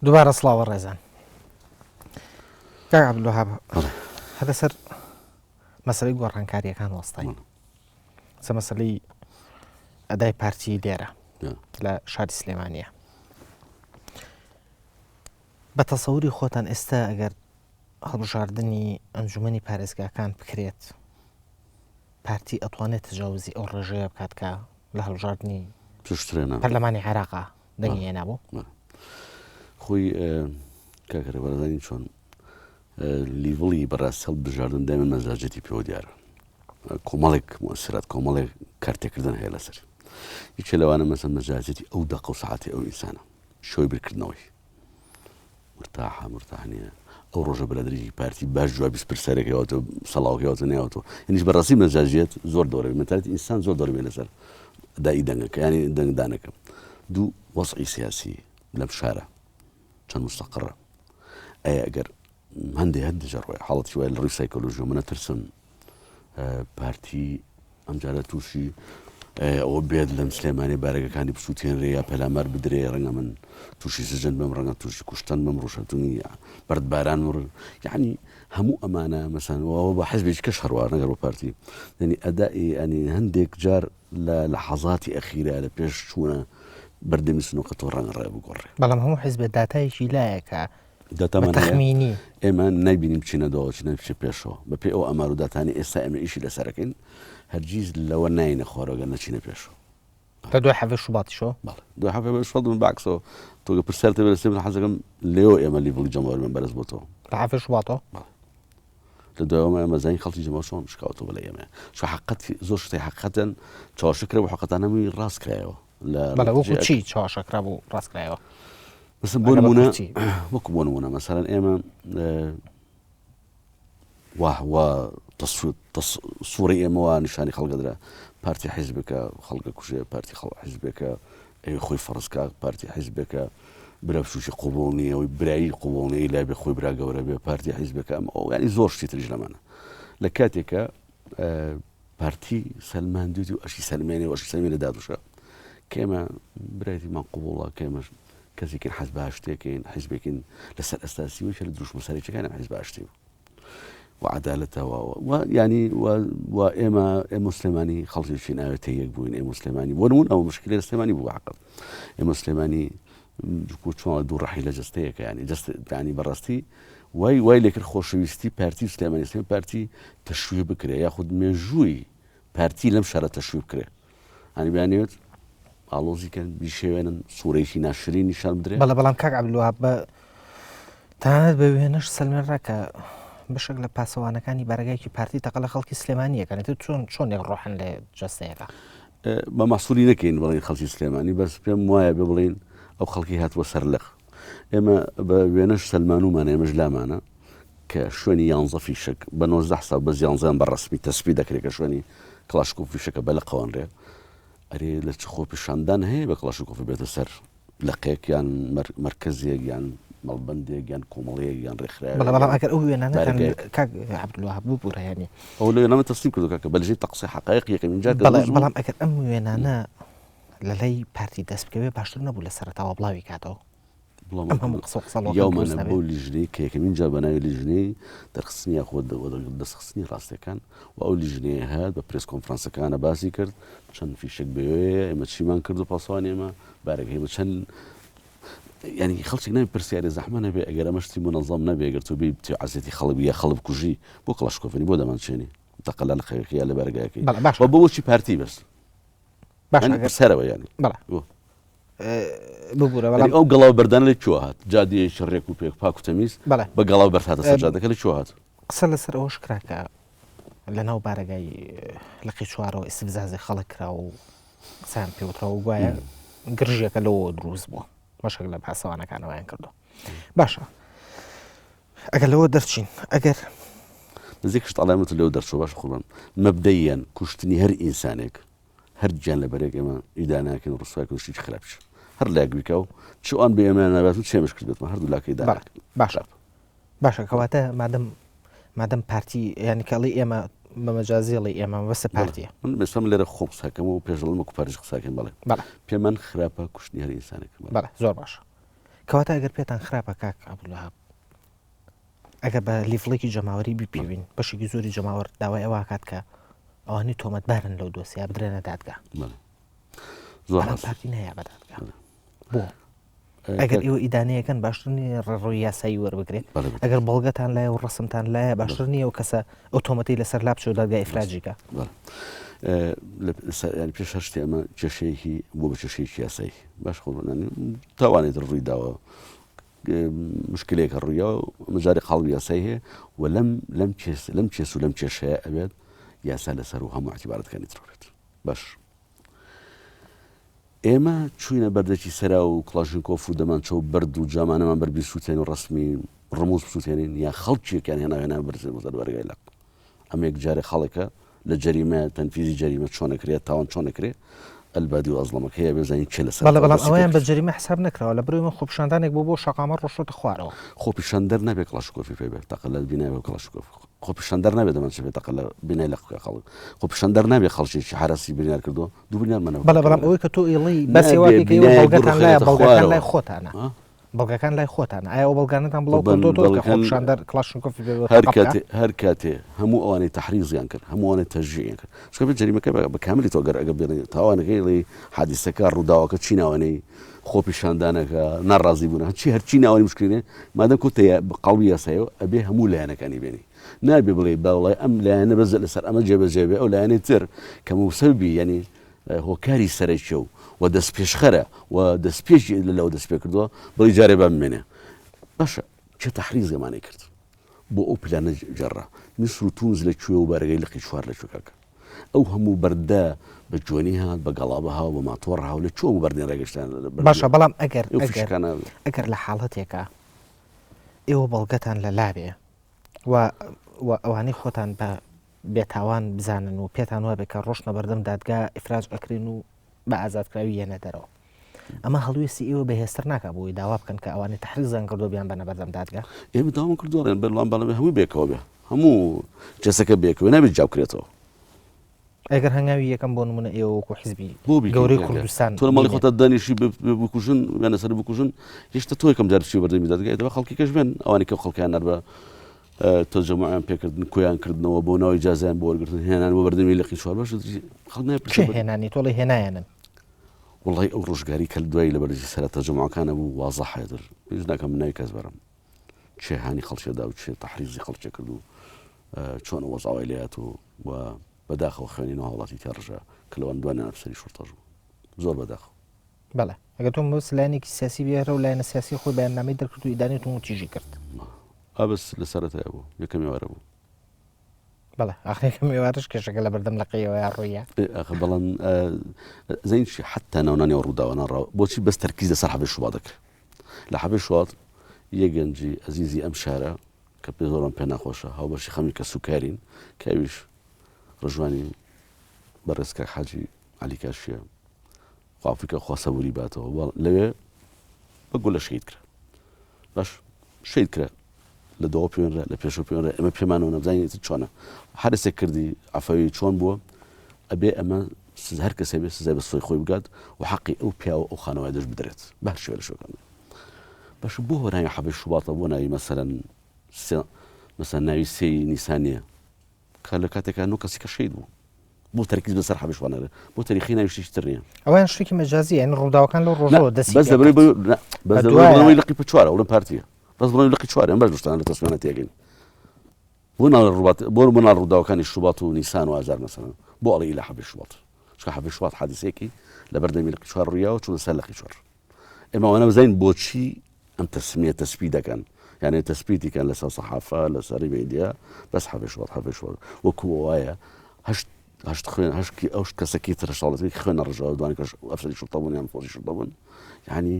دووبارە سڵاوە ڕێزان کاک عەبدولوهاب هەدە سەر مەسەلەی گۆڕانکاریەکان وەستای سە مەسەلەی ئەدای پارتی لێرە لە شاری سلێمانیە بە تەسەووری خۆتان ئێستا ئەگەر هەڵبژاردننی ئەنجومەنی پارێزگاکان بکرێت پارتی ئەتوانێت تجاوزی ئەو ڕێژەیە بکات کە لە هەڵبژاردننی پەرلەمانی عێراقا دەنگی هێنابوو خۆی کاکەرە بەرەزانی چۆن لیڤڵی بەڕاستی هەڵبژاردن دایمە مەزاجەتی پێوە دیارە کۆمەڵێک مؤسسات کۆمەڵێک کارتێکردن هەیە لەسەر هیچ لەوانە مەسەن مەزاجەتی ئەو دەقە و سەعاتی ئەو ئینسانە شۆی بیرکردنەوەی مرتاح نییە ئەو ڕۆژە بەلەدرێکی پارتی باش جواب پرسەرێکەوەتە سەڵاوکەوەتە نێوەوە هێنیش بەڕاستی مەزاجیت زۆر دۆڕێ مەتالێتی ئینسان زۆر دۆڕێ لەسەر دایی دەنگەکە ینی دەنگدانەکە دوو وەسعی سیاسی لەم شارە چەند مستەقڕە ئەیە ئەگەر هەندێک ژەڕۆی حاڵەتی وای لە ڕووی سایکۆلۆژیۆ منە ترسم پارتی ئەمجارە تووشی ئەوە بێت لەم سلێمانی بارەکەەکانی بسووتێنرێ یا پەلامار بدرێ ڕەنگە من تووشی سژن بەم ڕەنگە تووشی کوشتن بەم ڕۆژەتونی بەردباران یعنی هەموو ئەمانە مەسەنەوە بە حەزبێکی کەش هەروە نەگەر بۆ پارتی ینی ئەدای ئەنی هەندێک جار لە حەزاتی ئەخیرە لە پێش چوونە بەردەمی سنووقە تۆ ڕەنگە ڕێ بگۆڕێ بەڵام هەموو حیزب داتایەکی لایەکە تەخمینی ئێمە نایبینیم چینەدەوە چینە پێ پێشەوە بە پێ ئەو ئەمار و داتانی ئێستا ئێمە ئیشی لەسەرەکەین هەرگیز لەوە ناینە خۆرەگە نەچینە پێشەوە تا دوای حەڤێ شوباتیشەوە دوای حەڤێ شوبات من باکسەوە تۆگە پرسیارتە بەرەسێ من حەزەکەم لێەوە ئێمە لیڤڵی جەماوەری من بەرز بۆتەوە لە حەڤێ شوباتەوە لە دوایەوە ئێمە زانی خەڵکی جەماوە چۆن شکاوتەوە بەلای ئێمە چۆن حەقەتی زۆر شتەی حەقەتەن چاوەشەکرا بۆ حەقەتان هەمووی ڕاست کرایەوە بەڵێ وەکو چی چاوەشەکرا بوو ڕاست کرایەوە مثلا بۆ نمونە وەکو بۆ نمونە مەسەڵەن ئێمە سوورەی ئێمەوە نیشانی خەڵگەدرا پارتی حیزبەکە خەڵگە کوژێ پارتی حیزبەکە ئەوی خۆی فەرزکە پارتی حیزبەکە برا بشوشی قوبڵنی ئەوی برایی قوبڵنی لای بێ خۆی برا گەورە بێ پارتی حیزبەکە ئەم ئەو ینی زۆر شتی تریش لەمانە لە کاتێکە پارتی سەلماندوتی و ئەشی سەلمێنی و ئەشی سەلمی لە دادوشە کێمە برایەتیمان قوبڵە کێمەش کەسێکین حەز بە شتێکین حیزبێکین لەسەر ئەستاسیەوەی لە دروست مەسەرێکەکان حیز بە شتێ وعدالەتەوە ینی ئێمە مسلمانی خەڵکیشین ئاوێتە یەک بووین ئێمە مسلمانی بۆ نمون ئەو مشکلی لە سلێمانی بوو عقل ئێمە مسلمانی چۆن دوو ڕەحی لە جستەیەکە ینی ینی بەڕاستی وای لێکرد خۆشەویستی پارتی سلێمانی سلێم پارتی تەشویع بکرێ یاخود مێژووی پارتی لەم شارە تەشویع بکرێ ینی بیانێت ئاڵۆزیکەن بیشێوێنن سوورەیەکی ناشرین نیشان بدرێ بەڵام کاک عەبدولوهاب بە تەنانەت بە وێنەش سەلمێن ڕاکە بەشێک لە پاسەوانەکانی بەرەگایکی پارتی تەقە لە خەڵکی سلێمانیەکەنێت چۆن یەک ڕۆحن لێ جەستەیەەکە بە ماسووری نەکەین بڵین خەڵکی سلێمانی بەس پێم وایە بێ بڵین ئەو خەڵکی هاتووە سەرلەخ ئێمە بە وێنەش سەلمانومانە ئێمەش لامانە کە شوێنی 11 فیشک بە 19 ساڵ بە 11 بە ڕسمی تەسبی دەکرێت کە شوێنی کلاشکۆف فیشەکە بە لە قەوەنرێ ئەرێ لە چ خۆ پیشاندان هەیە بە کلاشکۆف بێتە سەر لەقەیەک یان مرکزیەک یان مەڵبەندێک یان کۆمەڵەیەک یان ڕێکخراوێک بەڵام ئەگەر ئەو وێنانە کاک عەبدولوهاب بوو ڕێیانی ئەو لە وێنەمە تەسلیم کردو کاکە بەلژی تەقسی حەقایق یەکەمین جار بەڵام ئەگەر ئەم وێنانە لە لای پارتی دەست بکەوێ باشتر نەبوو لە سەرەتاوە بڵاوی کاتەوە یاومانە بۆ لیژنەی کە یەکەمین جار بەناوی لیژنەی دەرخستنی یاخۆ دەستخستنی ڕاستەکان و ئەو لیژنەیە هات بە پرێس کۆنفرانسەکانە باسی کرد چەند فیشک بەوەیە ئێمە چیمان کرد و پاسەوان ئێمە بارەکە ئێمە چەند ینی خەڵکی ناوی پرسیاری زەحمە نەبێ ئەگەر ئەمەشتی منەظەم نەبێ ئەگەر تۆ بێ عەزێتی خەڵک یا خەڵک کوژی بۆ کلاشکۆفنی بۆ دەمانچێنی تەقەلا لە خەوێکی یا لە بەرگایەکەی بۆ بۆچی پارتی بەس سەرەوە ینی ئەو گەڵاو بەردان لە کوێ هات جادی شەڕێک و پێک پاک و تەمیز بە گەڵاو بەرهاتە سەر جادەکە لە کوێ هات قسە لەسەر ئەوەش کراکە لە ناو بارەگای لەقی چوارەوە ئیسفزازی خەڵک کرا و قسەیان پێوترەوە گوایە گرژێکە لەوە دروست بووە بەشێک لە پاسەوانەکانەوەیان کردو باشە ئەگەر لەوە دەرچین ئەگەر نزیک شت ئەڵێمت لەوە دەرچوە باش خوڵم مەبدەیەن کوشتنی هەر ئینسانێک هەر گیان لە بەرێک ئێمە ئیداناکەن ڕسوایکە شتی خراپش هەر لایگویکە و چۆن بە ئێمە نابات و چێمەش کردێتمە هەردوو لاکەی دا باشە کەواتە مادەم پارتی ینی کەڵی ئێمە بە مەجازیڵی ئێمە بەسە پارتیە من بێسم لێرە خۆم قساکەم و پێشڵمە و پارێژ قساکەم بڵێ پێمان خراپە کوشتنی هەر ئینسانێک زۆر باشە کەواتە ئەگەر پێتان خراپە کاک عەبدولوهاب ئەگەر بە لیفڵێکی جەماوەری بیپێوین بەشێکی زۆری جەماوەر داوای ئەوە کات کە ئەوانەی تۆمەتبارن لەو دۆسیا بدرێنە دادگا زۆر بەڵام پارتی نایە بە دادگا بۆ ئەگەر ئێوە ئیدانەیەکەن باشتر نیە ڕێڕۆی یاسایی وەربگرێت ئەگەر بەڵگەتان لایە و ڕسمتان لایە باشتر نییە و کەسە ئۆتۆمەتی لەسەر لاپچە و دادگای ئیفراجیکە ینی پێش هەر شتێ ئەمە کێشەیەکی بۆ بە کێشەیەکی یاسایی باش خۆڵانی تاوانێت ڕووی داوە مشکلێکە ڕوویەوە مەجاری قاڵ یاسایی هەیە و لەم کێس و لەم کێشەیە ئەبێت یاسا لەسەر و هەموو اعتیبارەتەکانی تڕێت باش ئێمە چوینە بەردەکی سەرا و کڵاشنکۆف و دەمان چەو بەرد و جامانەمان بەربی سووتێن و ڕسمی ڕموز بسووتێنین یا خەڵکیەکان هێناهێنا بەرزێ بەرگای لەق ئەمە یەک جارێ خەڵەکە لە جەریمە تەنفیزی جەریمە چۆنەکرێت تاوان چۆنەکرێت ئەلبادی و ئەزڵەمەکە هەیە بێزانین چێ لەسەر بەڵام ئەویان بە جەریمە حساب نەکراوە لە بروی من خۆپیشاندانێک بۆ شەقامە ڕۆشتە خوارەوە خۆپیشاندەر نابێت کڵاشکۆفی پێ بێت تەقە لە بینای بە کڵاشکۆف خۆپیشاندەر نابێت دەمان بێت تەقە لە بینای لە خەڵک خۆپیشاندەر نابێت خەڵکێکی حراسی بینیار کردو دوو بینارمانەوە بەڵام ئەوەی کە تۆ ئێڵی بەسێواکە بەڵگەتان لایە بەڵگەکان لای خۆتانە بەڵگەکان لای خۆتان ئایا ئەو بەڵگانتان بڵاو کردوتۆ کە خۆپیشاندەر کڵاشنکۆفی هەر کاتێ هەموو ئەوانەی تەحریزیان کرد هەمووانێت تەژیان کرد چکە بێت جەریمەکە بە کاملی تۆ گەر ئەگە بێنێت تاوانەکەی لێ حادیسەکە ڕووداوەکە چی ناوانەی خۆپیشاندانەکە ناڕازی بوون هەرچی هەرچی ناوانی مشکلێ مادەم کۆتەیە بەقاڵی یاسایەوە ئەبێ هەموو لایەنەکانی بێنی نابێ بڵێ باوڵای ئەم لایەنە بەزە لەسەر ئەمە جێبەجێبێ ئەو لایەنەی تر کە موسەبی ینی هۆکاری سەرەکیە و دەست پێشخەرە و دەست پێشی لەو دەست پێ کردووە بڵی جارێ بە بمێنێ باشە چه تەحریز ئەمانەی کرد بۆ ئەو پلانە جەڕا میسر و تونس لەکوێ و بارگەی لەقی چوار لەکوێکەکە ئەو هەموو بەردە بە جوانی هات بە گەڵابەها و بە ماتۆڕ هاو لە چۆ بەردێن ڕێگەشتان باشە بەڵام ئەگەر لە حاڵەتێکە ئێوە بەڵگەتان لە لابێ و ئەوانەی خۆتان بە بێتاوان بزانن و پێتان وابێت کە ڕۆژنە بەردەم دادگا ئیفراج ئەکرین و بە ئازادکراوی یەنە دەرەوە ئەمە هەڵوێستی ئێوە بەهێستر ناکە بۆی داوا بکەن کە ئەوانەی تەحریزیان کردو بیان بەنە بەردەم دادگا ئێمە داوام کردوڵێن بەڵام بەڵام هەموو بێکەوە بێ هەموو جەسەکە بێکەوە نابێت جاوکرێتەوە ئەگەر هەنگاوی یەکەم بۆ نمونە ئێوە وەکو حیزبی گەورەی کوردستان تۆ لە ماڵی خۆتە دانیشی بکوژن یانە سەر بکوژن هێشتا تۆ یەکەم جار بچی بەردەمی دادگای دەبێت خەڵکی کەش بێن ئەوانی کە خەڵکیان نەر بە تەرجەمەعیان پێکردن کۆیان کردنەوە بۆ ناوی جازیان بۆ وەرگرتن هێنان بۆ بەردەمی لەقی چوار باش خەڵک نایە هێنانی تۆڵی هێنایەنن وڵی ئەو ڕۆژگاری کە دوای لە بەرزی سەر تەرجەمەعەکانە بوو وازە حێدر هیچ ناکەم ناوی کەس بەرم چێ هانی خەڵکێدا و چێ تەحریزی خەڵکێ کرد و چۆن وەزاوای لێات و بەداخەوە خوێنینەوە هەوڵاتی تێڕژە کە لەوان دوانە نەفسەری شورتەژ زۆر بەداخەوە بەڵێ ئەگەر تۆ بەس لایەنێکی سیاسی بێرە و لایەنە سیاسی خۆی بەیاننامەی دەرکرد و ئیدانێت و تیژی کرد ئابس لە سەرەتایە بوو یەکەمی وارە بوو بەڵێ ئاخرێکم ێوارش کێشەکە لە بەردەم لەقەیەوە یا ڕوویە بەڵام زەینشی حتا ناونانەوە ڕووداوە ناڕاوە بۆچی بەس تەرکیز لەسەر حەبێ شوات دەکرد لە حەبێ شوات یە گەنجی ئەزیزی ئەم شارە کە پێ زۆرم پێ ناخۆشە هاوبەشی خەمی کە سوکارین کاویش ڕژوانی بەڕێزکە حاجی عەلی کاشیە خوافریکە خواسەبووری باتەوە لەوێ بە گوڵە شەید کرا باش شەید کرا لە دەوە پێێنرە لە پێش پێێنرە ئەمە پێمانەوە نەبزانێت چۆنە هەرسێک کردی ئەفەوی چۆن بووە ئەبێ ئەمە هەر کەسێ بێ سزای بە سۆی خۆی بگات و حەقی ئەو پیاوە ئەو خانەوەی دەست بدرێت بەر شوێ لە شوەکان باش بۆ هەناوی حەبێ شوباتە بۆ ناوی مەسەن ناوی سێی نیسانیە کە لە کاتێکە نۆ کەسی کە شەید بوو بۆ تەرکیز بەسەر حەبێ شوانەرە بۆ تاریخی ناوی شتێکی تر نییە ئەویان شتێکی مەجازی یعنی ڕووداوەکان لەو ڕۆژەوە دەستی بەس دەبڕەوەی لەقی پە چوارە ئەوڵم پارتیە بەس بڵێن لەقی چوارە ئەم باش دوستان لە تەسمانە تێگەین بۆ منال ڕووداوەکانی شوبات و نیسان و ئازار مەسەڵەن بۆ ئەڵی لە حەبێ شوات چکە حەبێ شوات حادیسەیەکی لە بەردەمی لەقی چوار ڕوویاوە چوونە سەر لەقی چوار ئێمە ئەوانە بزانین بۆچی ئەم تەسمیە تەسبی دەکەن یعنی تەسبیتیکەن لەسەر سەحافە لەسەری میدیا بەس حەبێ شوات وەکو وایە هەشت خوێن هەشکی ئەو کەسێکی ترە شاڵەتی خوێنە ڕژەوە دوانی کەش ئەفسەری شورتە بوون یان فۆزی شورتە بوون یعنی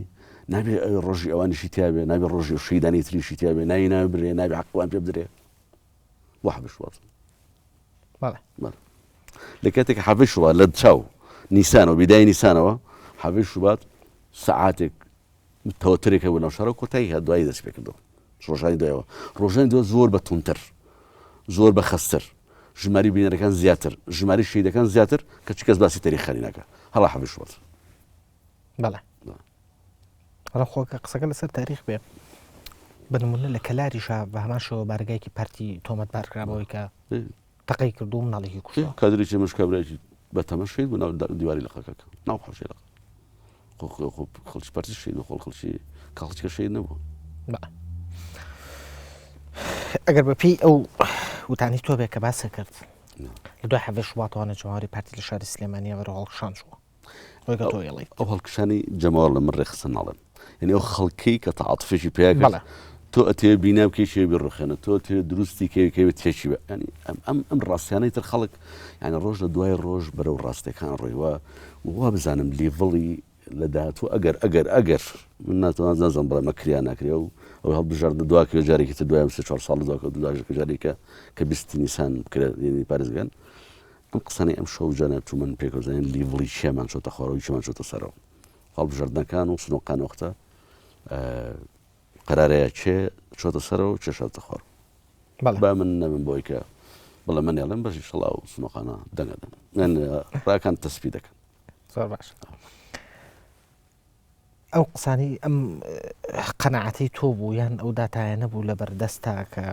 نابێ ڕۆژی ئەوانیشی تیاابێ نابێ ڕۆژی شەیدانی تریشی تیاابێ ناوی نابرێ نابێ حەقوان پێ بدرێ بۆ حەبێ شوات لە کاتێک حەبێ شوات لە چاو نیسانەوە بیدای نیسانەوە حەبێ شوات سەعاتێک تەوەترێکە بوو ناو شارە کۆتایی هات دوایی دەست پێ کردەوە ڕۆژانی دوایەوە ڕۆژانی دووە زۆر بە تونتر زۆر بە خەستر ژماری بینەرەکان زیاتر ژماری شەیدەکان زیاتر کەچی کەس باسی تاریخانی ناکە هەڵا حەبێ شوات بەڵێ بەڵام خۆکە قسەکە لەسەر تاریخ بێ بنمونە لە کەلاریشە بە هەمان شەوە بارگایکی پارتی تۆمەتبارکرابەوەی کە تەقەی کردو و مناڵێکی کوشتەوە کادرێکی مشکبرێکی بە تەمە شید بوو ناو دیواری لە خەکەکە ناو حەوشەی لە خەڵکی پارتی شید و خەڵکیکە شید نەبوو ئەگەر بەپێی ئەو وتانی تۆ بێ کە باسە کرد لە دوای حەڤێ شوباتوانە جەماوەری پارتی لە شاری سلێمانیە بەرەو هەڵکشان چووە ڕۆیگە تۆ ئێڵێیت ئەو هەڵکشانی جەماوەر لە من ڕێخستە ناڵێن یعنی ئەو خەڵکەی کە تەعاتفێکی پێیا کرد تۆ ئەتێ بینام کەی شێ بڕخێنە تۆ تێ دروستی کەوێت تێکی بە ینی ئەم ڕاستیانەی تر خەڵک یعنی ڕۆژ لە دوای ڕۆژ بەرەو ڕاستیەکان ڕۆیوە وا بزانم لیڤڵی لە داهاتوو ئەگەر من ناتوان نازانم بەڵێ مەکریان ناکرێ و ئەو هەڵبژاردنە دواکەوە جارێکی تر دوای 4 ساڵ دوواکە دوژەکە جارێکە کە 20 نیسان بکرێت یعنی پارێزگان ئەم قسانەی ئەم شەو جانە تو من پێکەوتزانین لیڤڵی چێمان چۆتە خوارەوەی چێمان چۆتە سەرەوە هەڵبژاردنەکان و سنووقان وەختە قەرارەیە چێ چۆتە سەرەوە چێشاتە خوار با من نەبم بۆی کە بڵێ من ێڵێم بەشی شەڵا و سنووقانە دەنگەدەن من ڕاکان تەسپی دەکەن زۆر باش ئەو قسانی ئەم قەنەعەتەی تۆ بوو یان ئەو داتایە نەبوو لە بەردەستا کە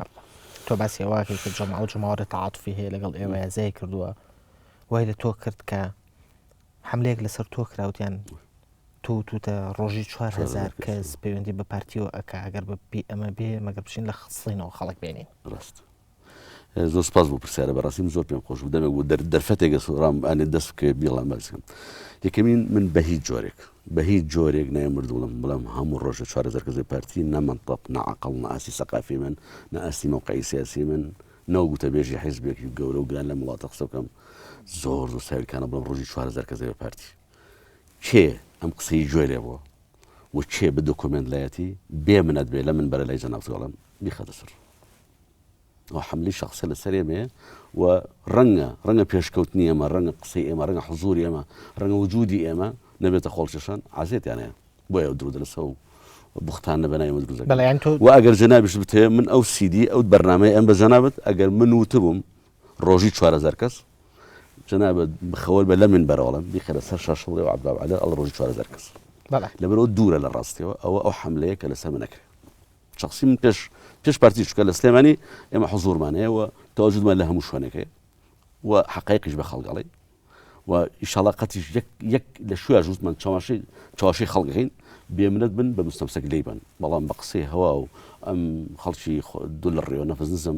تۆ باسی ئەوواکەی کە جەماعە و جەماوەرە تەعاتوفی هەیە لەگەڵ ئێوە زای کردووە وای لە تۆ کرد کە حملەیەک لەسەر تۆ کراوتیان توتە ڕۆژی 4,000 کەس پەیوەندی بە پارتیەوە ئەکا ئەگەر بەپی ئەمە بێ مەگەر بچین لە خستڵینەوە خەڵک بێنین ڕاست زۆر سپاس بۆ پرسیارە بەڕاستیم زۆر پێم خۆش بوو دەمێک بوو دەرفەتێکە سوڕام ئەنێ دەست بکە بیڵام باسکەم یەکەمین من بە هیچ جۆرێک نایمردوڵم بەڵام هەموو ڕۆژە 4,000 کەسەی پارتی نە منتەق نە عەقڵ نە ئاسی سەقافی من نە ئاسی مەوقعی سیاسی من نەوەگوتە بێژی حیزبێکی گەورە و گران لە وڵاتە قسە بکەم زۆر ساویلکانە بڵم ڕۆژی 4,000 کەسەی پارتی کێ ئەم قسەی گوێ لێ بووە و چێ بە دۆکۆمنت لایەتی بێ منەت بێ لە من بەرە لای جەنابزگاڵم بیخەتە سەر ئەو حملی شخصە لەسەر ئێمەیە و ڕەنگە پێشکەوتنی ئێمە ڕەنگە قسەی ئێمە ڕەنگە حزوری ئێمە ڕەنگە وجودی ئێمە نەبێتە خۆڵکێشان عازێتیانەیە بۆیە ئەو درود لەسە و بختان نەبەنای ئێمە دروزەکە و ئەگەر جەنابیش بتێ من ئەو سیدی ئەو بەرنامەی ئەم بە جەنابەت ئەگەر من وتبووم ڕۆژی 4,000 کەس جەنابەت بخەوەر بە لە من بەرەوەڵم بیخەرە سەر شاشڵێ و عەبداڵ ئەڵ ڕۆژی 4,000 کەس لەبەرەوە دوورە لە ڕاستیەوە ئەو حملەیە کە لەسەر من نەکرێت شخصی من پێش پارتی چکە لە سلێمانی ئێمە حزورمان هەیە و تەواجودمان لە هەموو شوێنێکەیە و حقایقیش بە خەڵگەڵی و ئیشاڵا قەتیش یەک لە شوێ ژوستمان چاواشەی خەڵگەکەین بێمنەت بن بە مستەمسەک لێی بن بەڵام بە قسەی هەوا و ئەم خەڵکی دوو لە ڕێوە نەفەس نزم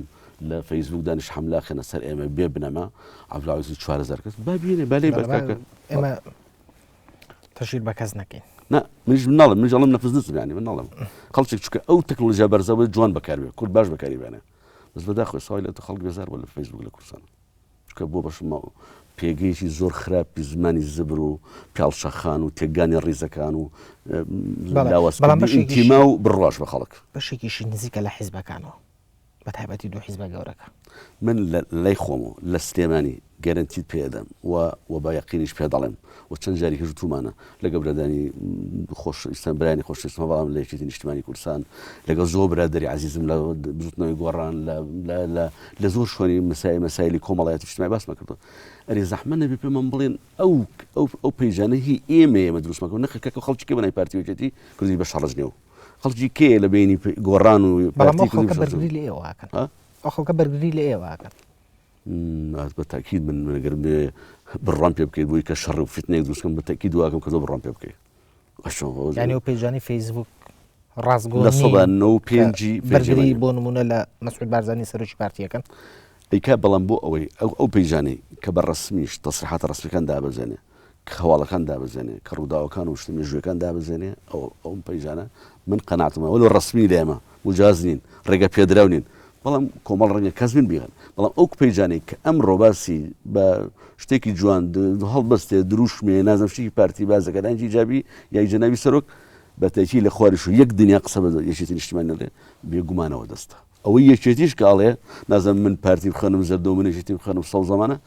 لە فەیسبوک دانیش حملا خێنە سەر ئێمە بێ بنەما عەبدوڵعەزیز 4,000 کەس با بینێ با لێی بەرکاکە ئێمە تەشیر بە کەس نەکەین منیش ناڵم منیش ئەڵم نەفەس نزم یعنی من ناڵم خەڵکێک چکە ئەو تەکنۆلۆژیا بەرزەوە جوان بەکاربێ کورد باش بەکاری بێنێ بەس بەداخۆی ساوای لە خەڵک بێزار بۆ لە فەیسبوک لە کوردستان چکە بۆ بەش پێگەیشی زۆر خراپی زمانی زبر و پیاڵشەخان و تێگانی ڕیزەکان و لاوەسکردنی و بڕواش بە خەڵک بەشێکیشی نزیکە لە حیزبەکانەوە بە تایبەتی دوو حیزبە گەورەکە من لای خۆم و لە سلێمانی گەرنتیت پێدەم و با یەقینیش پێ دەڵێم و چەند جاری هێژ تومانە لەگە برادانی خۆشویستان برانی خۆشویستمە بەڵام لە یەکێتی نیشتیمانی کوردستان لەگەڵ زۆر برادری عەزیزم لە بزوتنەوەی گۆڕان لە زۆر شوێنی مەسایلی کۆمەڵایەتی اجتماعی باسمە کردو ئەرێ زەحمە نەبێ پێمان بڵێن ئەو پەیجانە هی ئێمە دروستمەکە نەخەکە خەڵکی بەنای پارتیەکەتی کوردی بە شەڕژنێەوە خەڵکی کێ لە بینی گۆڕان و خەڵکە بەرگری لە ئێوەکەن ئەو خەڵکە بەرگری لە ئێوەکەن بە تاکید من ئەگەر بڕام پێ بکەیت بۆی کە شەڕ و فتنەیەک دروستکەم بە تاکید واکەم کە تۆ بڕام پێ بکەیت یعنی ئەو پەیجانی فەیسبوک ڕاستگۆ لە 95 بەرگری بۆ نمونە لە مەسعود بارزانی سەرۆکی پارتیەکەن ئەیکا بەڵام بۆ ئەوەی ئەو پەیجانەی کە بە ڕسمیش تەسریحاتە ڕسمیەکان دابەزێنێ کە هەواڵەکان دابەزێنێ کە ڕووداوەکان و شتە مێژوویەکان دابەزێنێ ئەو پەیجانە من قەناعتمە وەلو ڕسمی لە ئێمە مجاز نین ڕێگە پێدراو نین بەڵام کۆمەڵ ڕەنگە کەس بین بیغن بەڵام ئەو پەیجانەی کە ئەم ڕۆباسی بە شتێکی جوان هەڵبەستێ دروشمێ نازم شتێکی پارتی بازەکەدانجی جابی یای جەنابی سەرۆک بە تاکی لە خواریش و یەک دنیا قسە بە یەکێتی نیشتیمانی لێ بێگومانەوە دەستە ئەوەی یەکێتیش کاڵێ نازم من پارتی بخەنم زەردە من یەکێتی بخەنم سەو زەمانە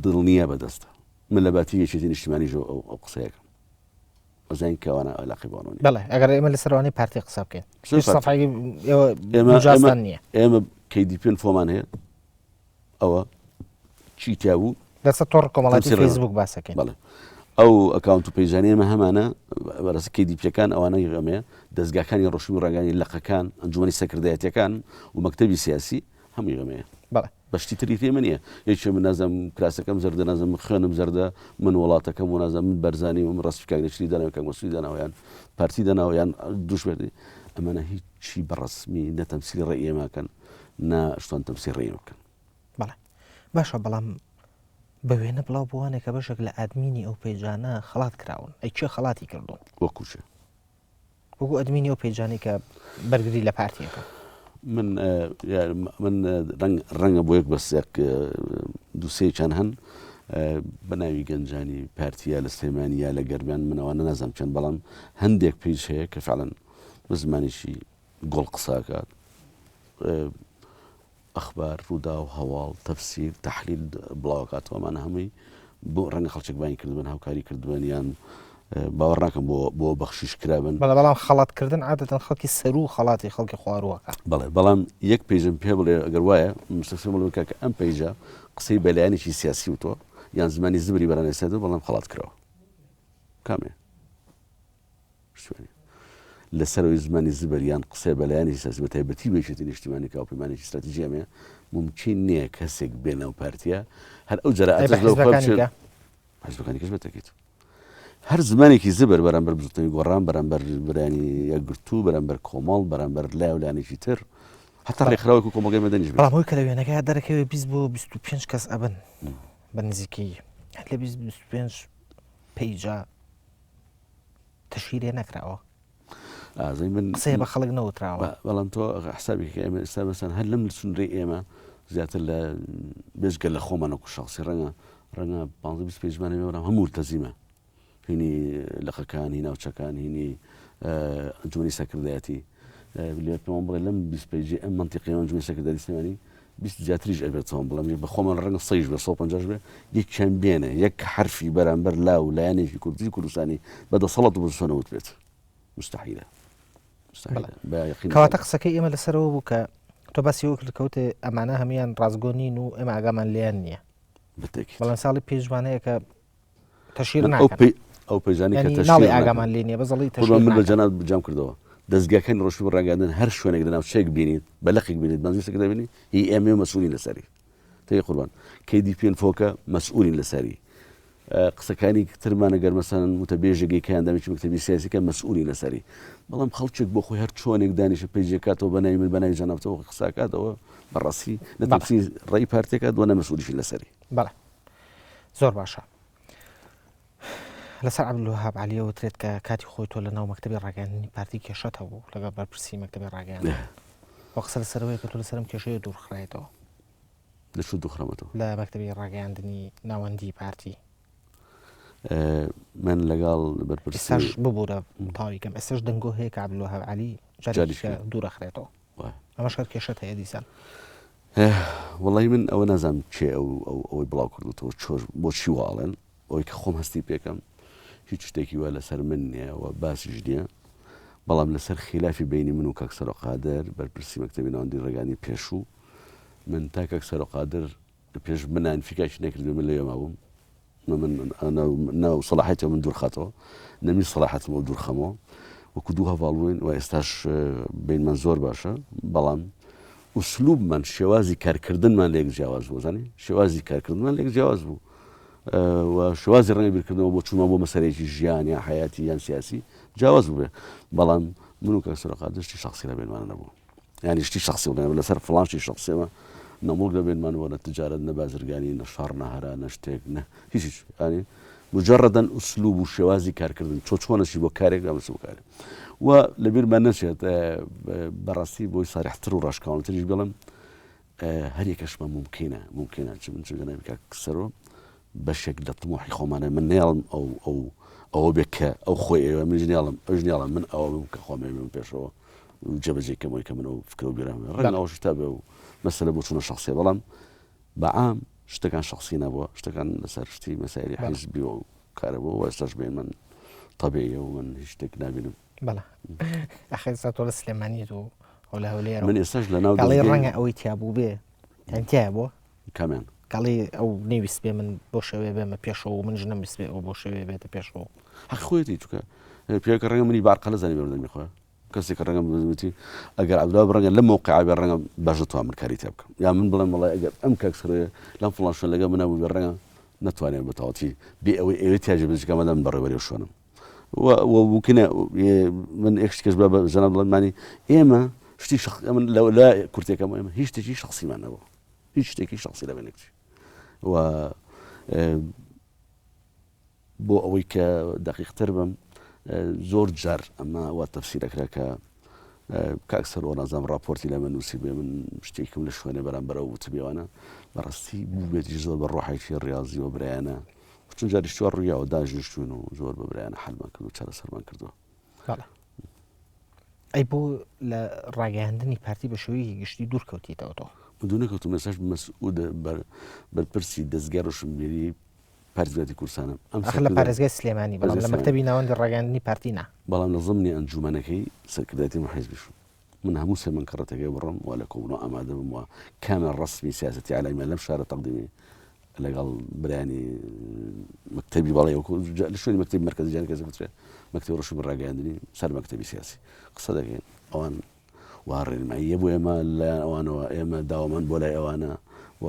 دڵنیە بەدەستە من لە باتی یەکێتی نیشتیمانیش ئەو قسەیەکەم زين كوانا علاقي بانوني بله اگر ايما لسرواني بارتي قصاب كين ايش صفحه مجازنيه ايما كي دي بين فومان هي او تشي تاو دسا تور كومالاتي فيسبوك باسا كين بله ئەو ئەکاونت و پەیژانەیە ئێمە هەمانە بەڕاستی KDP-ەکان ئەوانەی ئەمەیە دەستگاکانی ڕۆشنی و ڕاگەانی لەقەکان ئەنجومەنی سەکردایەتیەکان و مەکتەبی سیاسی هەمووی ئەمەیە بەڵێ بەشتی تری تێمە نییە یەکێ من نازم کراسەکەم زەردە نازم خوێنم زەردە من وڵاتەکەم و نازم من بەرزانی و من ڕستفکانێکی داناوەکە مەسوولی داناویان پارتی داناویان دوش بێتی ئەمانە هیچی بەڕسمی نەتەمسیلی ڕێی ئێماکەن نا شتوان تەمسیل ڕێی بکەن بەڵێ باشە بەڵام بە وێنە بڵاو بوانێک کە بەشێک لە ئادمینی ئەو پێیجانە خەڵات کراون ئەی چێ خەڵاتی کردوون وەکوچێ وەکو ئەدمینی ئەو پێیجانی کە بەرگری لە پارتیەکە من ڕەنگە بۆ یەک بەسێک دووسێکیان هەن بە ناوی گەنجانی پارتیە لە سلێمانیا لە گەرمیان منەوەە نازانم چەند بەڵام هەندێک پێیج هەیە کە فعلەن بە زمانێکی گۆڵ قساکات ئەخبار ڕوودا و هەواڵ تەفسیر تەحلیل بڵاوکاتەوەمانە هەمووی بۆ ڕەنگە خەڵکێک باین کردبن هاوکاری کردوێن یان باوەڕ ناکەم بۆ بەخشیش کرابن بەڵام خەڵاتکردن عادەتەن خەڵکی سەر و خەڵاتی خەڵکی خواروەکە بەڵێ بەڵام یەک پێیژم پێ بڵێ ئەگەر وایە مستەفسمەکە کە ئەم پەیجە قسەی بەلایەنێکی سیاسی و تۆ یان زمانی زبری بەرانێسێت بەڵام خەڵات کرەوە کامێ لەسەرەوەی زمانی زبر یان قسەی بەلایەنی سیاسی بە تایبەتی بێشێتی نیشتیمانی کا و پەیمانێکی استراتیژیامەیە ممکن نییە کەسێک بێنە و پارتیە هەر ئەو جەرەعەتەکانی کەش بەتەکەیت هەر زمانێکی زبر بەرامبەر بزوتنەوەی گۆڕان بەرامبەر برانی یەکگرتوو بەرامبەر کۆمەڵ بەرامبەر لای و لایەنێکی تر حتا ڕێکخراوێک و کۆمەڵگەی مەدەنیش بەڵام هۆی کە لە وێنەکە دەرەکەوێ 20 بۆ 25 کەس ئەبن بە نزیکەی لە 25 پەیجا تەشیرێ نەکراوە ئازای من قسەیە بە خەڵک نەوتراوە بەڵام تۆ حسابێکی ئێمە ئێستا بەسەن هەر لەم سنوورەی ئێمە زیاتر لە بێژگە لە خۆمانەکو شخصی ڕەنگە 15 پێیجمانە مێوەرام هەموو تەزیمە هینی لەقەکان هی ناوچەکان هینی ئەنجومەنی سەکردایەتی لێ پێوان بڵێ لەم 20 پێیجی ئەم مەنتیقی ئەنجومەنی سەکردایەتی سلێمانی 20 زیاتریش ئەبێتەوە بەڵام بە خۆمان ڕەنگە 100 بێ 150 بێ یەکیان بێنە یەک حرفی بەرامبەر لا و لایەنێکی کوردی کوردستانی بەدەسەڵەت بۆسەنەوت بێت مستحیلە کەواتە قسەکەی ئێمە لەسەرەوە بوو کە تۆ باسی وەک کەوتێ ئەمانە هەمیان ڕازگۆنین و ئێمە ئاگامان لیان نییە بەڵام ساڵی پێشوانەیە کە تەشیر ئەو پەیژانی ناڵی ئاگامان لێ نییە بەزەڵی من بە جەنات بجام کردەوە دەستگاکەی ڕۆشتی ڕاگەاندن هەر شوێنێک لەناو شێک بینیت بەلەقێک بینیت بەنزی سەکردا بینی هی ئێمە مەسئولی لەسەری تێی قوربان KDP فۆکە مەسئولی لەسەری قسەکانی ترمانە گەر مەسەن متەبێژێکی کیان دامێکی مەکتەبی سیاسیکە مەسئولی لەسەری بەڵام خەڵکێک بۆ خۆی هەر چۆنێک دانیشە پێیجێکاتەوە بەناوی من بەناوی جەنابەتەوە قساکاتەوە بەڕاستی نەتەفسی ڕێی پارتێکە دووە مەسئولیشی لەسەری بەڵێ زۆر باشە لەسەر عەبدولوهاب عەلیە وترێت کە کاتی خۆی تۆ لە ناو مەکتەبی ڕاگەیاندنی پارتی کێشەتەوە بوو لەگەڵ بەرپرسی مەکتەبی ڕاگەیاندن وە قسە لەسەرەوەی کە تۆ لەسەرم کێشەیە دوورخرایەتەوە لەچوو دووخرەمەتەوە لە مەکتەبی ڕاگەیاندنی ناوەندی پارتی من لەگەڵ بەرپرسیش ببوورە تاویکەم ئێستش دەنگۆ هەیە کە عەبدولوهاب عەلی جاریشە دوورەخرێتەوە ئەمەش هەر کێشەت هەیە دیسان وەڵی من ئەوە نازانم چێ ئەوەی بڵاو کردوەوە بۆچی واڵێن ئەوەی کە خۆم هەستی پێکەم هیچ شتێکی وە لەسەر من نییە و باسیش نییە بەڵام لەسەر خلافی بینی من و کاک سەرۆقادر بەرپرسی مەکتەبی ناوەندی ڕێگانی پێشوو من تا کاک سەرۆقادر پێش منان فیکاکی نەکردو من لەوێ مابووم ناو سەلاحەتەوە من دوورخاتەوە نەمی سەلاحەتەوە دوورخەمەوە وەکو دوو هەواڵبووین و ئێستاش بینمان زۆر باشە بەڵام ئوسلوبمان شێوازی کارکردنمان لێک جیاواز بوو زانی شێوازی کارکردنمان لێک جیاواز بوو و شێوازی ڕێی بیرکردنەوە بۆ چوونەوە بۆ مەسەرێکی ژیان یا حیاتی یان سیاسی جیاواز بوو بێ بەڵام من و کاک سەرۆقادر شتی شخصی لە بینمانە نەبوو یعنی شتی شخصی لەسەر فڵان شتی شخصیمە نەموڵک لە بینمانەوە نە تجارەت نە بازرگانی نە شەڕ نە هەرا نە شتێک نە هیچ ینی مجرەدەن ئوسلوب و شێوازی کارکردن چۆنەشی بۆ کارێک ئەمەس بۆ کارێک و لەبیرمان نەچێت بەڕاستی بۆی ساریحتر و ڕاشکاوتریش بڵم هەر یەکەشمە ممکنە چ من جەنابی کاک سەرۆ بەشێک لە طموحی خۆمانە من نێڵم ئەوە بێت کە ئەو خۆی ئێوە من ژنیاڵم ئەژنیاڵم من ئەوە کە خۆمێ من پێشەوە جەبەجێکەمەوەی کە من ئەو فکرە و بیرام ڕەنگە ئەوەش تا بێ و مەسەلە بۆ چوونە شخصیە بەڵام بەعام شتەکان شخصی نەبووە شتەکان لەسەر شتی مەسایلی حیزبی و کارەبوو و ئێستاش بێن من طبیعیە و من هیچ شتێک نابینم بەڵێ ئەخێستا تۆ لە سلێمانیت و هەولێرە من ئێستاش لە ناو ڕەنگە ئەوەی تیا بوو بێ تیا بووە کامیان کاڵی ئەو نێویست بێ من بۆ شەوێ بێمە پێشەوە و منژ نەویست بێ ئەو بۆ شەوێ بێتە پێشەوە حەق خۆیەتی چکە پێکە ڕەنگە منی بارقە لە زانی بەردەمی خۆە کەسێک کە ڕەنگە بزوتی ئەگەر عەبدوڵڵا بڕەنگە لەم موقعە بێ ڕەنگە باشە توان من کاری تێ بکەم یا من بڵێم وەڵای ئەگەر ئەم کەکسڕێ لەم فڵان شوێن لەگەڵ منە بوو بێ ڕەنگە نەتوانێت بەتەواوەتی بێ ئەوەی ئێوە تیاجە بچکە مەدەم بەڕێوەری شوێنم وممکنە من ئێکشت کەس بە جەناب بڵێمانی ئێمە شتی من لە کورتێکەکەم ئێمە هیچ شتێکی شخصیمان نەبوو هیچ شتێکی شخصی لە بینێکی و بۆ ئەوەی کە دقیقتر بم زۆر جار ئەمە وا تەفسیرەکرا کە کاکسەر وە نازانم راپۆرتی لە من نووسی بێ من شتێکم لە شوێنێ بەرامبەرەوە وتبێوانە بەڕاستی بوو بێتی زۆر بە ڕۆحێکی ڕاضی و برایانە چون جاری شووار ڕوویاوە داژنیشتوون و زۆر بە برایانە حەلمان کرد و چارەسەرمان کردووە ئەی بۆ لە ڕاگەیاندنی پارتی بە شێوەیەکی گشتی دوور کەوتیتەوە تۆ دوو نەکەوتم مەساج مەسئولە بەرپرسی دەستگای ڕۆشنبیری پارتیاتی کوردستانم ئەخ لە پارێزگای سلێمانی بەڵام لە مەکتەبی ناوەندی ڕاگەیاندنی پارتی نا بەڵام لە ضمنی ئەنجومەنەکەی سەرکردایەتی حیزبیش من هەموو سێمن کڕەتەکەی بڕم و لە کۆبوونەوە ئامادە بم وە کامە ڕسمی سیاسەتی عەلایمان لەم شارە تەقدیمی لەگەڵ برانی مەکتەبی بەڵێ لە شوێنی مەکتەبی مەرکەزی جیهانی کەس بترێت مەکتەبی ڕۆشنبیری ڕاگەیاندنی سەر مەکتەبی سیاسی قسە دەکەین ئەوان وا ڕێنماییە بۆ ئێمە لە ئەوانەوە ئێمە داوامان بۆ لای ئەوانە و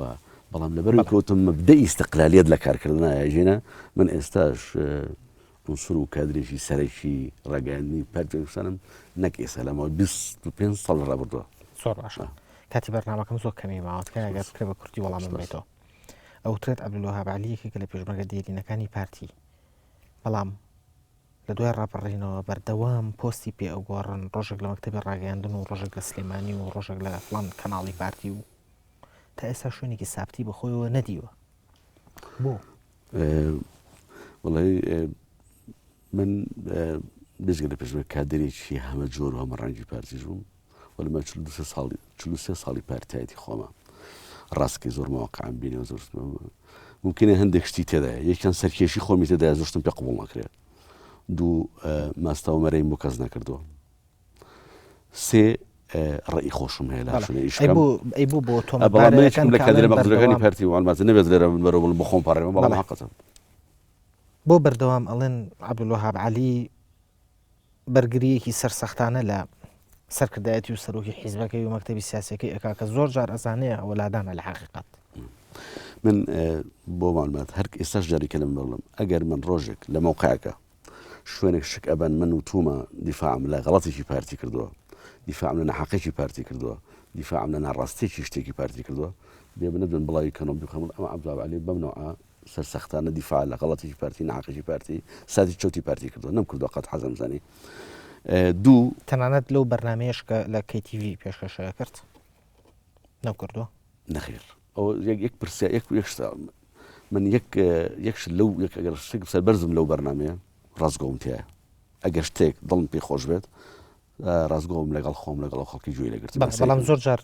بەڵام لەبەر کەوتم مەبدەئی ئیستیقلالیەت لە کارکردنایە ژینە من ئێستاش عنسوور و کادرێکی سەرەکی ڕاگەیاندنی پارتی کوردستانم نەک ئێستا لەمەوە 25 ساڵ ڕابردووە زۆر باشە کاتی بەرنامەکەم زۆر کەمی ماوەتکە ئەگەر بکرێ بە کورتی وەڵام بێتەوە ئەوترێت عەبدولوهاب عەلییەکێکە لە پێشمەرگە دێرینەکانی پارتی بەڵام لە دوای ڕاپەڕینەوە بەردەوام پۆستی پێ ئەوگۆڕن ڕۆژێک لە مەکتەبی ڕاگەیاندن و ڕۆژێک لە سلێمانی و ڕۆژێک لە فڵان کەناڵی پارتی و تا ئێستا شوێنێکی سابتی بەخۆیەوە نەدیوە بۆ وڵی من بێژگە لە پێشمەرگە کادرێکی هەمە جۆر و هەمە ڕەنگی پارتیش بووم وەلمە 43 ساڵی پارتایەتی خۆمە ڕاستکەی زۆر مەواقعم بینەوە زۆر ممکنە هەندێک شتی تێدایە یەکیان سەرکێشی خۆمی تێدایە زۆرشتم پێ قبوڵ نەکرێت دوو ماستا و مەرەیم بۆ کەس نەکردووە سێ ڕێی خۆشم هەیە لە شوێنە ئەی بوو بۆ تۆ بەڵام لە کادرە بەخدرەکانی پارتی وانمازە نەبێت لێرە من بەرەوە بڵم بۆ خۆم پاڕێمە بەڵام حەقەتە بۆ بەردەوام ئەڵێن عەبدولوهاب عەلی بەرگریەکی سەرسەختانە لە سەرکردایەتی و سەرۆکی حیزبەکەی و مەکتەبی سیاسیەکەی ئەکا کە زۆر جار ئەزانەیە ئەوە لادانە لە حەقیقەت من بۆ معلومات هەر ئێستاش جاریکە لەم بڵم ئەگەر من ڕۆژێک لە موقعەکە شوێنێک شک ئەبەن من و تومە دیفاعم لە غەڵەتێکی پارتی کردووە دیفاعم لە نەحەقێکی پارتی کردووە دیفاعم لە ناڕاستێکی شتێکی پارتی کردووە بێ بنەبن بڵاوی کەنەوە بخەمن ئەمە عەبدولوهاب عەلی بەم نوعە سەرسەختانە دیفاع لە غەڵەتێکی پارتی نەحەقێکی پارتی سادی چەوتی پارتی کردووە نەمکردووە قەت حەزم زانی دوو تەنانەت لەو بەرنامەیەش کە لە KTV پێشکەشەیە کرد نەکردووە نەخێر ئەو یەک پرسیار یەک من یەکش لەو ئەگەر شتێک سەربەرزم لەو بەرنامەیە ڕازگۆم تایە ئەگەر شتێک دڵم پێی خۆش بێت ڕازگۆم لەگەڵ خۆم لەگەڵ خەڵکی گوێی لەگرت بەڵام زۆر جار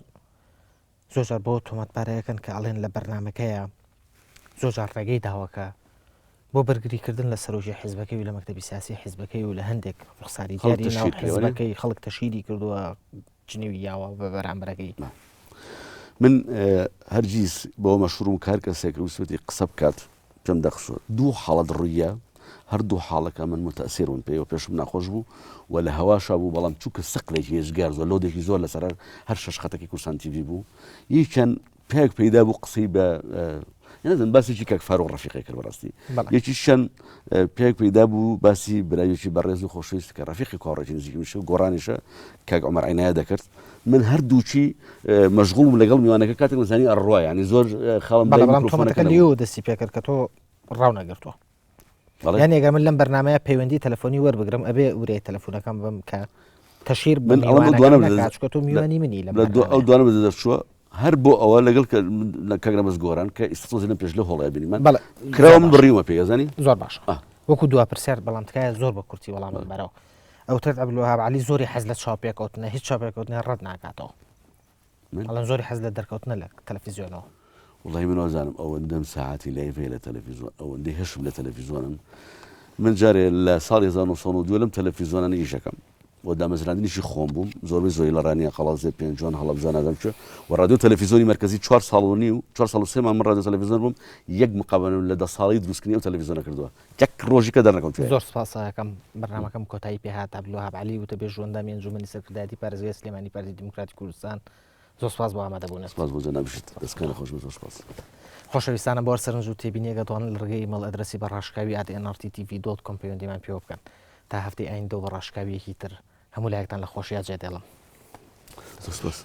بۆ تۆمەتبارەکەن کە ئەڵێن لە بەرنمەکەیە زۆر جار ڕێگەی داوەکە بۆ بەرگریکردن لە سەرۆژی حیزبەکەی و لە مەکتەبی سیاسی حیزبەکەی و لە هەندێک ڕوخساری دیاری ناو حیزبەکەی خەڵک تەشیری کردووە جنێوی یاوە بە بەرامبەرەکەی من هەرگیز بۆ مەشروم کار کەسێک وسوەتی قسە بکات پێم دەخسوە دوو حاڵەت ڕوویە هەردوو حاڵەکە من متەسیرون پێی و پێشم ناخۆش بوو و لە هەواشا بوو بەڵام چووکە سەقلێکی هێزگار زۆر لۆدێکی زۆر لەسەر هەر شەش خەتێکی کورسان TV بوو یەکیان پێک پەیدا بوو قسەی بە نەزانم باسێکی کاک فاروق ڕەفیقی کرد بەڕاستی یەکیشیان پێک پەیدا بوو باسی برایەکی بەڕێز و خۆشەویست کە ڕەفیقی کاڕێکی نزیکی میشە و گۆڕانیشە کاک عومەر عینایە دەکرد من هەردووچی مەشغوڵم لەگەڵ میوانەکە کاتێک نزانی ئەڕوا ینی زۆر خەڵم بەڵام تۆمەتەکە لێو دەستی پێ کرد کە تۆ ڕاو نەگرتووە یعنی ئەگەر من لەم بەرنامەیە پەیوەندی تەلەفۆنی وەربگرم ئەبێ ورەی تەلەفۆنەکەم بم کە تەشیر بکات تۆ میوانی منی ئەو دوانە دەچووە هەر بۆ ئەوە لەگەڵ کەگرە مەزگۆران کە ئیسفۆزی لەم پێش لە هۆڵای بینی من کراوە من بڕیومە پێگەزانی زۆر باشە وەکو دوا پرسیار بەڵام تکایە زۆر بە کورتی وەڵام بەرەوە ئەوتر عەبدولوهاب عەلی زۆری حەز لە چاوپێکەوتنە هیچ چاوپێکەوتنە ڕەت ناکاتەوە بەڵام زۆری حەز لە دەرکەوتنە لە تەلەڤیزیۆنەوە وڵی من وازانم ئەوەندەم ساعتی لایڤێ لە تەلەڤیزیۆن ئەوەندەی هەشم لە تەلەڤیزیۆنم من جارێ لە ساڵی 1992 لەم تەلەڤیزیۆنە ئیشەکەم بۆ دامەزراندنیشی خۆم بووم زۆری لە ڕانیە قەڵازێ پێنجوان هەڵەبزانادەم چ و رادیۆ تەلەڤیزۆنی مرکزی 4 ساڵنی و 4 ساڵ و 3 مانگ رادیۆ تەلەڤیزۆن بووم یەک مقابلەم لە 10 ساڵی دروستکردنی ئەو تەلەڤیزۆنە کردووە یەک ڕۆژی کە دەرنەکەم توێ زۆر سپاس یەکەم بەرنامەکەم کۆتایی پێهات عەبدولوهاب عەلی وتە بێ ژوەندامی ئەنجومەنی سەرکردایەتی پارێزگای سلێمانی پارتی دیموکراتی کوردستان زۆر سپاس بۆ ئامادەبوونت. سپاس بۆ جەنابیشت دەستکانە خۆش زۆر سپاس. خۆشەویستانە بۆ سەرنج و تێبینیەکە دەوان لە ڕێگەی ئیمەیل ئەدرەسی بەڕاشکاوی @nrttv.com پەیوەندیمان پێوە بکەن تا هەفتەی ئایندە بە ڕاشکاویەکی تر هەموو لایەکتان لە خۆشییا جێ دێڵم. زۆر سپاس.